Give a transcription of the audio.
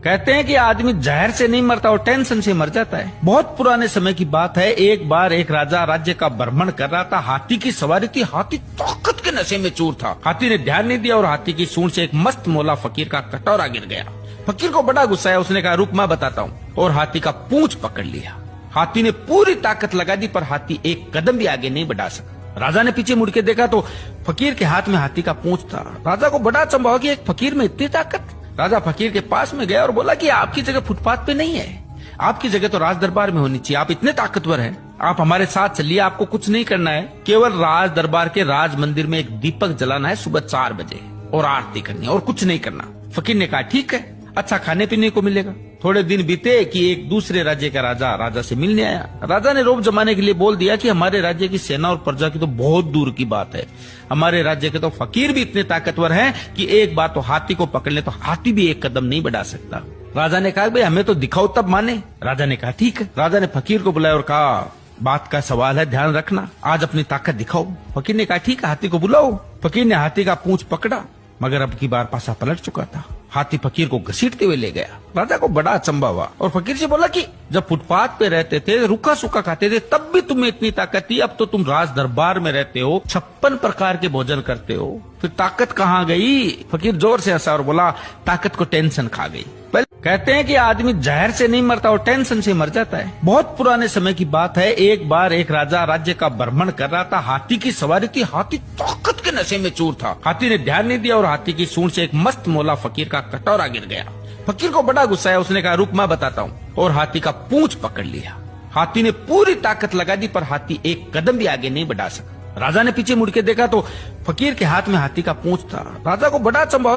कहते हैं कि आदमी जहर से नहीं मरता और टेंशन से मर जाता है। बहुत पुराने समय की बात है। एक बार एक राजा राज्य का भ्रमण कर रहा था। हाथी की सवारी थी। हाथी ताकत के नशे में चूर था। हाथी ने ध्यान नहीं दिया और हाथी की सूंड से एक मस्त मौला फकीर का कटोरा गिर गया। फकीर को बड़ा गुस्सा आया। उसने कहा, रुक मैं बताता हूँ, और हाथी का पूंछ पकड़ लिया। हाथी ने पूरी ताकत लगा दी, पर हाथी एक कदम भी आगे नहीं बढ़ा सका। राजा ने पीछे मुड़ के देखा तो फकीर के हाथ में हाथी का पूंछ था। राजा को बड़ा अचंभा हुआ कि एक फकीर में इतनी ताकत। राजा फकीर के पास में गया और बोला कि आपकी जगह फुटपाथ पे नहीं है, आपकी जगह तो राज दरबार में होनी चाहिए। आप इतने ताकतवर हैं, आप हमारे साथ चलिए। आपको कुछ नहीं करना है, केवल राज दरबार के राज मंदिर में एक दीपक जलाना है सुबह 4 बजे और आरती करनी है, और कुछ नहीं करना। फकीर ने कहा, ठीक है, अच्छा खाने पीने को मिलेगा। थोड़े दिन बीते कि एक दूसरे राज्य का राजा से मिलने आया। राजा ने रोब जमाने के लिए बोल दिया कि हमारे राज्य की सेना और प्रजा की तो बहुत दूर की बात है, हमारे राज्य के तो फकीर भी इतने ताकतवर हैं कि एक बार तो हाथी को पकड़ ले तो हाथी भी एक कदम नहीं बढ़ा सकता। राजा ने कहा, भाई हमें तो दिखाओ तब माने। राजा ने कहा, ठीक है। राजा ने फकीर को बुलाया और कहा, बात का सवाल है, ध्यान रखना, आज अपनी ताकत दिखाओ। फकीर ने कहा, ठीक है, हाथी को बुलाओ। फकीर ने हाथी का पूंछ पकड़ा, मगर अब की बार पासा पलट चुका था। हाथी फकीर को घसीटते हुए ले गया। राजा को बड़ा अचंभा हुआ और फकीर से बोला कि जब फुटपाथ पे रहते थे, रूखा सूखा खाते थे, तब भी तुम्हें इतनी ताकत थी। अब तो तुम राज दरबार में रहते हो, 56 प्रकार के भोजन करते हो, फिर ताकत कहाँ गई? फकीर जोर से हंसा और बोला, ताकत को टेंशन खा गई। कहते हैं कि आदमी जहर से नहीं मरता और टेंशन से मर जाता है। बहुत पुराने समय की बात है। एक बार एक राजा राज्य का भ्रमण कर रहा था। हाथी की सवारी थी। हाथी ताकत के नशे में चूर था। हाथी ने ध्यान नहीं दिया और हाथी की सूंड से एक मस्त मौला फकीर का कटोरा गिर गया। फकीर को बड़ा गुस्सा आया। उसने कहा, रुक मैं बताता हूँ, और हाथी का पूंछ पकड़ लिया। हाथी ने पूरी ताकत लगा दी, पर हाथी एक कदम भी आगे नहीं बढ़ा सका। राजा ने पीछे मुड़ के देखा तो फकीर के हाथ में हाथी का पूंछ था। राजा को बड़ा अचंभा